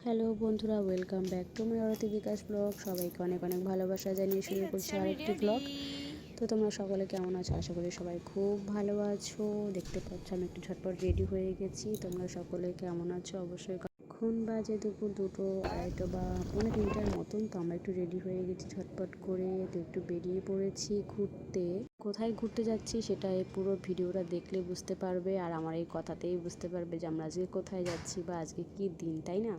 Hello বন্ধুরা, welcome back to my Arati Bikash blog. সবাইকে অনেক অনেক ভালোবাসা জানিয়ে শুরু করছি আরেকটি ব্লগ। তো তোমরা সকলে কেমন আছো? আশা করি সবাই খুব ভালো আছো। দেখতে পাচ্ছ আমি একটু ঝটপট রেডি হয়ে গেছি। তোমরা সকলে কেমন আছো? অবশ্যই। এখন বাজে দুপুর 2টো 2:30 বা 2:45টার মতন। তো আমরা একটু রেডি হয়ে গেছি ঝটপট করে। তো একটু বেরিয়ে পড়েছি ঘুরতে। কোথায় ঘুরতে যাচ্ছি সেটা এই পুরো ভিডিওটা দেখলে বুঝতে পারবে, আর আমার এই কথাতেই বুঝতে পারবে যে আমরা আজকে কোথায় যাচ্ছি বা আজকে কী দিন, তাই না?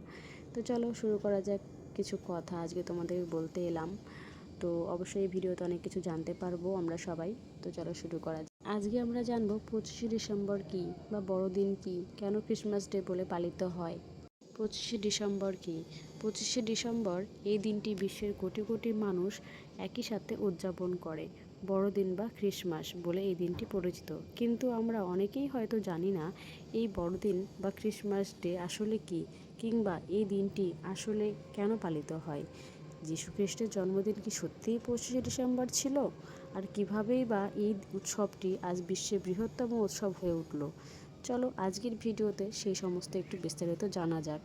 তো চলো শুরু করা যাক। কিছু কথা আজকে তোমাদের বলতে এলাম। তো অবশ্যই এই ভিডিওতে অনেক কিছু জানতে পারবো আমরা সবাই। তো চলো শুরু করা যাক। আজকে আমরা জানবো 25শে ডিসেম্বর কী বা বড়দিন কী, কেন ক্রিসমাস ডে বলে পালিত হয়। 25শে ডিসেম্বর কী? 25শে ডিসেম্বর এই দিনটি বিশ্বের কোটি কোটি মানুষ একই সাথে উদযাপন করে। বড়দিন বা ক্রিসমাস বলে এই দিনটি পরিচিত। কিন্তু আমরা অনেকেই হয়তো জানি না এই বড়দিন বা ক্রিসমাস ডে আসলে কী, কিংবা এই দিনটি আসলে কেন পালিত হয়। যীশু খ্রিস্টের জন্মদিন কি সত্যিই 25শে ডিসেম্বর ছিল? আর কীভাবেই বা এই উৎসবটি আজ বিশ্বের বৃহত্তম উৎসব হয়ে উঠল? চলো আজকের ভিডিওতে সেই সমস্ত একটু বিস্তারিত জানা যাক।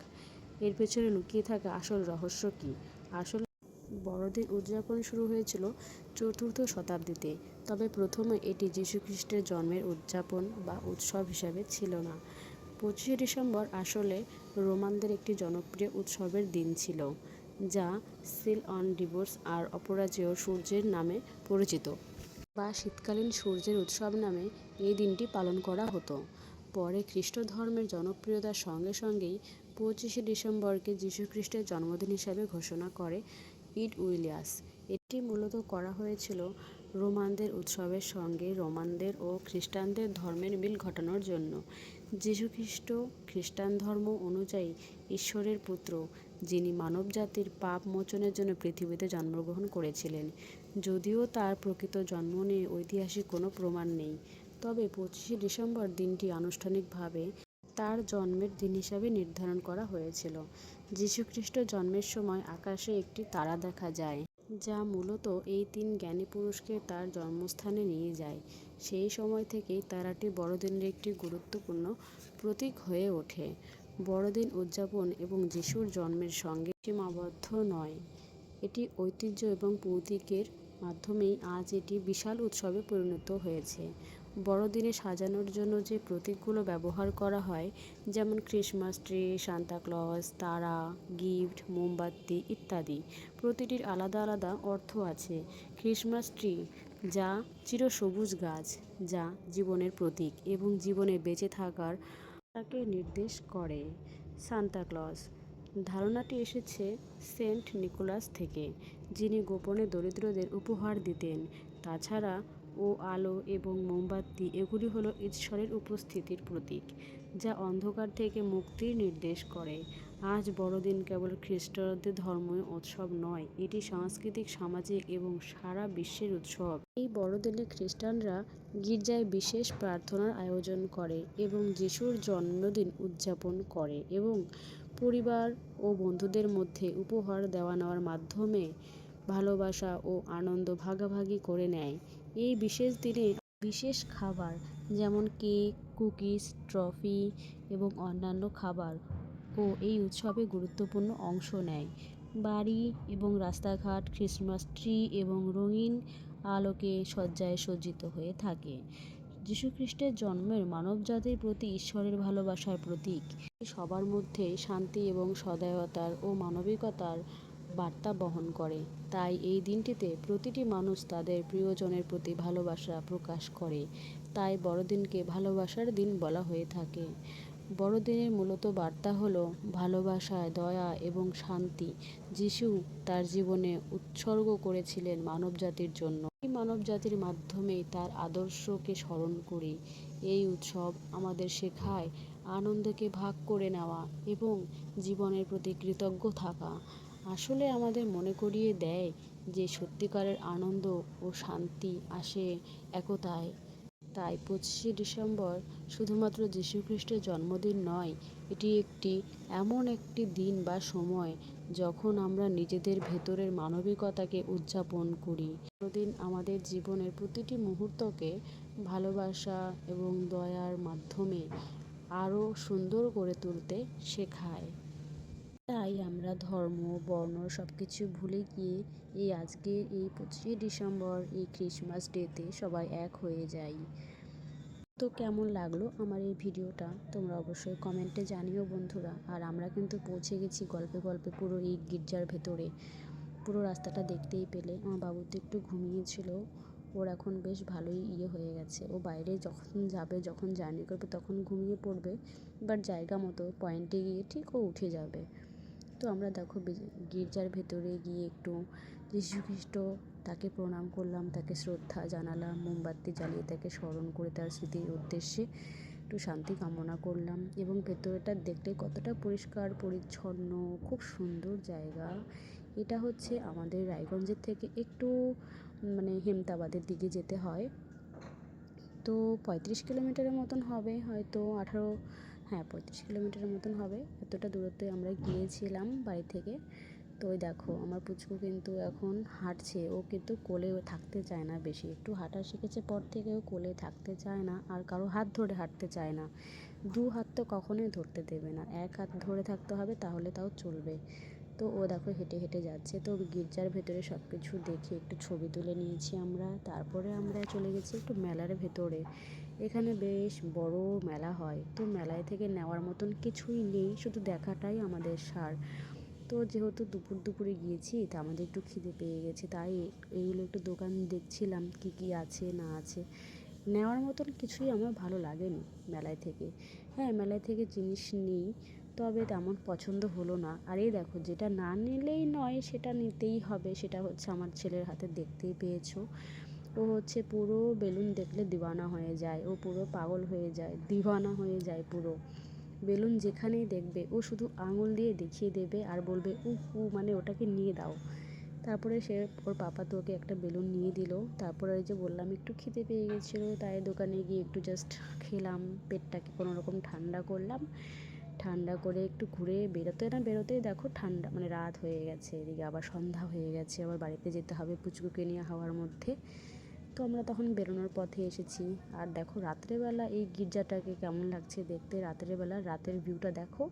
এর পেছনে লুকিয়ে থাকা আসল রহস্য কী। আসলে বড়দিন উদযাপন শুরু হয়েছিল 4র্থ শতাব্দীতে। তবে প্রথমে এটি যীশু খ্রিস্টের জন্মের উদযাপন বা উৎসব হিসাবে ছিল না। 25শে ডিসেম্বর আসলে রোমানদের একটি জনপ্রিয় উৎসবের দিন ছিল, যা সিল অন ডিভোর্স আর অপরাজেয় সূর্যের নামে পরিচিত, বা শীতকালীন সূর্যের উৎসব নামে এই দিনটি পালন করা হতো। পরে খ্রিস্ট ধর্মের জনপ্রিয়তার সঙ্গে সঙ্গেই 25শে ডিসেম্বরকে যীশুখ্রিস্টের জন্মদিন হিসাবে ঘোষণা করে ইড উইলিয়াস। এটি মূলত করা হয়েছিল রোমানদের উৎসবের সঙ্গে রোমানদের ও খ্রিস্টানদের ধর্মের মিল ঘটানোর জন্য। যীশুখ্রিস্ট খ্রিস্টান ধর্ম অনুযায়ী ঈশ্বরের পুত্র, যিনি মানবজাতির পাপ মোচনের জন্য পৃথিবীতে জন্মগ্রহণ করেছিলেন। যদিও তার প্রকৃত জন্ম নিয়ে ঐতিহাসিক কোনো প্রমাণ নেই, তবে 25শে ডিসেম্বর দিনটি আনুষ্ঠানিকভাবে তার জন্মের দিন হিসাবে নির্ধারণ করা হয়েছিল। যীশুখ্রিস্ট জন্মের সময় আকাশে একটি তারা দেখা যায়, যা মূলত এই 3 জ্ঞানী পুরুষকে তার জন্মস্থানে নিয়ে যায়। সেই সময় থেকেই তারাটি বড়দিনের একটি গুরুত্বপূর্ণ প্রতীক হয়ে ওঠে। বড়দিন উদযাপন এবং যিশুর জন্মের সঙ্গে সীমাবদ্ধ নয়। এটি ঐতিহ্য এবং প্রতীকের মাধ্যমেই আজ এটি বিশাল উৎসবে পরিণত হয়েছে। বড়দিনে সাজানোর জন্য যে প্রতীকগুলো ব্যবহার করা হয়, যেমন ক্রিসমাস ট্রি, সান্তা ক্লজ, তারা, গিফট, মোমবাতি ইত্যাদি, প্রতিটির আলাদা আলাদা অর্থ আছে। ক্রিসমাস ট্রি, যা চিরসবুজ গাছ, যা জীবনের প্রতীক এবং জীবনে বেঁচে থাকার তাকে নির্দেশ করে। সান্তা ক্লজ, ধারণাটি এসেছে সেন্ট নিকোলাস থেকে, যিনি গোপনে দরিদ্রদের উপহার দিতেন। তাছাড়া আলো এবং মোমবাতি, এগুলি হলো ঈশ্বরের উপস্থিতির প্রতীক, যা অন্ধকার থেকে মুক্তির নির্দেশ করে। আজ বড়দিন কেবল খ্রিস্টানদের ধর্মীয় উৎসব নয়, এটি সাংস্কৃতিক, সামাজিক এবং সারা বিশ্বের উৎসব। এই বড়দিনে খ্রিস্টানরা গির্জায় বিশেষ প্রার্থনার আয়োজন করে এবং যিশুর জন্মদিন উদযাপন করে এবং পরিবার ও বন্ধুদের মধ্যে উপহার দেওয়া নেওয়ার মাধ্যমে ভালোবাসা ও আনন্দ ভাগাভাগি করে নেয়। এই বিশেষ দিনে বিশেষ খাবার যেমন কেক, কুকিজ, ট্রফি এবং অন্যান্য খাবার এই উৎসবে গুরুত্বপূর্ণ অংশ নেয়। বাড়ি এবং রাস্তাঘাট ক্রিসমাস ট্রি এবং রঙিন আলোকে সজ্জায় সজ্জিত হয়ে থাকে। যীশুখ্রিস্টের জন্মের মানবজাতির প্রতি ঈশ্বরের ভালোবাসার প্রতীক। সবার মধ্যে শান্তি এবং সদয়তার ও মানবিকতার বার্তা বহন করে। তাই এই দিনটিতে প্রতিটি মানুষ তাদের প্রিয়জনের প্রতি ভালোবাসা প্রকাশ করে। তাই বড়দিনকে ভালোবাসার দিন বলা হয়ে থাকে। বড়দিনের মূলত বার্তা হলো ভালোবাসা, দয়া এবং শান্তি। যিশু তার জীবনে উৎসর্গ করেছিলেন মানবজাতির জন্য। এই মানবজাতির মাধ্যমে তার আদর্শকে স্মরণ করি। এই উৎসব আমাদের শেখায় আনন্দকে ভাগ করে নেওয়া এবং জীবনের প্রতি কৃতজ্ঞ থাকা। আসলে আমাদের মনে করিয়ে দেয় যে সত্যিকারের আনন্দ ও শান্তি আসে একতায়। তাই 25শে ডিসেম্বর শুধুমাত্র যীশুখ্রিস্টের জন্মদিন নয়, এটি এমন একটি দিন বা সময় যখন আমরা নিজেদের ভেতরের মানবিকতাকে উদযাপন করি। বড়দিন আমাদের জীবনের প্রতিটি মুহূর্তকে ভালোবাসা এবং দয়ার মাধ্যমে আরও সুন্দর করে তুলতে শেখায়। তাই আমরা ধর্ম বর্ণ সব কিছু ভুলে গিয়ে আজকের এই 25শে ডিসেম্বর এই ক্রিসমাস ডেতে সবাই এক হয়ে যাই। তো কেমন লাগলো আমার এই ভিডিওটা তোমরা অবশ্যই কমেন্টে জানিও বন্ধুরা। আর আমরা কিন্তু পৌঁছে গেছি গল্পে গল্পে পুরো এই গির্জার ভেতরে। পুরো রাস্তাটা দেখতেই পেলে। আমার বাবু তো একটু ঘুমিয়েছিল, ওর এখন বেশ ভালোই হয়ে গেছে। ও বাইরে যখন যাবে, যখন জার্নি করবে তখন ঘুমিয়ে পড়বে, বাট জায়গা মতো পয়েন্টে গিয়ে ঠিক ও উঠে যাবে। তো আমরা দেখো গির্জার ভেতরে গিয়ে একটু যীশু খ্রিস্ট তাকে প্রণাম করলাম, তাকে শ্রদ্ধা জানালাম, মোমবাতি জ্বালিয়ে তাকে স্মরণ করে তার স্মৃতির উদ্দেশ্যে একটু শান্তি কামনা করলাম। এবং ভেতরটা দেখলে কতটা পরিষ্কার পরিচ্ছন্ন, খুব সুন্দর জায়গা। এটা হচ্ছে আমাদের রায়গঞ্জের থেকে একটু হেমতাবাদের দিকে যেতে হয়। তো 35 কিলোমিটারের মতন হবে, হয়তো 18, হ্যাঁ 35 কিলোমিটারের মতন হবে। এতটা দূরত্বে আমরা গিয়েছিলাম বাড়ি থেকে। তো ওই দেখো আমার পুচকু কিন্তু এখন হাঁটছে, ও কিন্তু কোলে থাকতে চায় না বেশি। একটু হাঁটা শিখেছে পর থেকে ও কোলে থাকতে চায় না, আর কারো হাত ধরে হাঁটতে চায় না। 2 হাত তো কখনোই ধরতে দেবে না, 1 হাত ধরে থাকতে হবে, তাহলে তাও চলবে। তো ও দেখো হেঁটে হেঁটে যাচ্ছে। তো গির্জার ভেতরে সব কিছু দেখে একটু ছবি তুলে নিয়েছি আমরা। তারপরে আমরা চলে গেছি একটু মেলার ভেতরে। এখানে বেশ বড় মেলা হয়। তো মেলায় থেকে নেওয়ার মতন কিছুই নেই, শুধু দেখাটাই আমাদের সার। তো যেহেতু দুপুরে গিয়েছি, তা আমাদের একটু খিদে পেয়ে গেছে, তাই এইগুলো একটু দোকান দেখছিলাম কি কি আছে না আছে। নেওয়ার মতন কিছুই আমার ভালো লাগেনি মেলায় থেকে। হ্যাঁ, মেলায় থেকে জিনিস নিই, তবে তেমন পছন্দ হলো না। আর এই দেখো, যেটা না নিলেই নয় সেটা নিতেই হবে, সেটা হচ্ছে আমার ছেলের হাতে, দেখতেই পেয়েছো। ও হচ্ছে পুরো বেলুন দেখলে দিওয়ানা হয়ে যায়, ও পুরো পাগল হয়ে যায়, দিওয়ানা হয়ে যায় পুরো। বেলুন যেখানেই দেখবে ও শুধু আঙুল দিয়ে দেখিয়ে দেবে আর বলবে উফ উ, মানে ওটাকে নিয়ে দাও। তারপরে ওর পাপা তো ওকে একটা বেলুন নিয়ে দিল। তারপরে ওই যে বললাম একটু খিদে পেয়ে গেছিলো, তাই দোকানে গিয়ে একটু জাস্ট খেলাম, পেটটাকে কোনো রকম ঠান্ডা করলাম। ঠান্ডা করে একটু ঘুরে বেরোতেই দেখো ঠান্ডা রাত হয়ে গেছে, এদিকে আবার সন্ধ্যা হয়ে গেছে, আবার বাড়িতে যেতে হবে পুচকুকে নিয়ে হাওয়ার মধ্যে। তো আমরা তখন বেরোনোর পথে এসেছি। আর দেখো রাত্রেবেলা এই গির্জাটাকে কেমন লাগছে দেখতে। রাত্রেবেলা রাতের ভিউটা দেখো,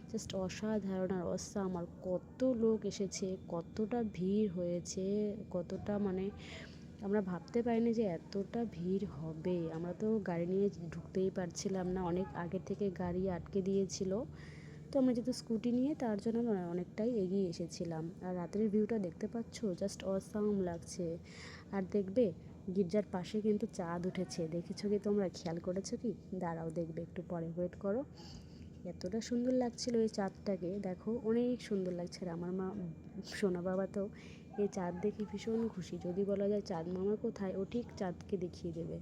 জাস্ট অসাধারণ আর অসাম। আর কত লোক এসেছে, কতটা ভিড় হয়েছে, কতটা আমরা ভাবতে পারিনি যে এতটা ভিড় হবে। আমরা তো গাড়ি নিয়ে ঢুকতেই পারছিলাম না, অনেক আগে থেকে গাড়ি আটকে দিয়েছিল। তো আমরা যেহেতু স্কুটি নিয়ে, তার জন্য আমরা অনেকটাই এগিয়ে এসেছিলাম। আর রাতের ভিউটা দেখতে পাচ্ছ, জাস্ট অসাম লাগছে। আর দেখবে গির্জার পাশে কিন্তু চাঁদ উঠেছে, দেখেছো কি তোমরা, খেয়াল করেছো কি? দাঁড়াও দেখবে, একটু পরে ওয়েট করো। এতটা সুন্দর লাগছিল এই চাঁদটাকে, দেখো অনেক সুন্দর লাগছে। আর আমার সোনা বাবা তো এই চাঁদ দেখে ভীষণ খুশি। যদি বলা যায় চাঁদ মামা কোথায়, ও ঠিক চাঁদকে দেখিয়ে দেবে।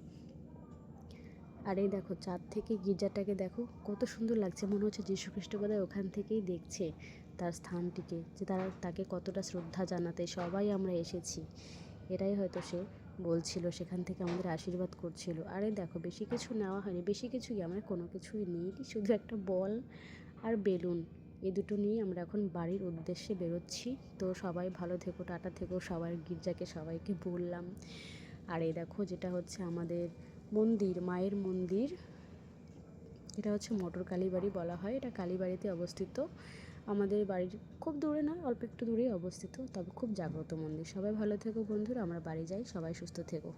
আর এই দেখো চাঁদ থেকে গির্জাটাকে দেখো কত সুন্দর লাগছে, মনে হচ্ছে যীশু খ্রিস্ট বোধহয় ওখান থেকেই দেখছে তার স্থানটিকে, যে তাকে কতটা শ্রদ্ধা জানাতে সবাই আমরা এসেছি। এটাই হয়তো সে বলছিল, সেখান থেকে আমাদের আশীর্বাদ করছিল। আরে দেখো বেশি কিছু নেওয়া হয়নি, বেশি কিছুই আমরা কোনো কিছুই নিই, শুধু একটা বল আর বেলুন, এই দুটো নিয়ে আমরা এখন বাড়ির উদ্দেশ্যে বেরোচ্ছি। তো সবাই ভালো থেকো, টাটা থেকো, সবার গির্জাকে সবাইকে বললাম। আর এই দেখো যেটা হচ্ছে আমাদের মন্দির, মায়ের মন্দির, এটা হচ্ছে মোটর কালীবাড়ি বলা হয়। এটা কালীবাড়িতে অবস্থিত, আমাদের বাড়ির খুব দূরে না, অল্প একটু দূরেই অবস্থিত, তবে খুব জাগ্রত মন্দির। সবাই ভালো থেকো বন্ধুরা, আমরা বাড়ি যাই, সবাই সুস্থ থেকো।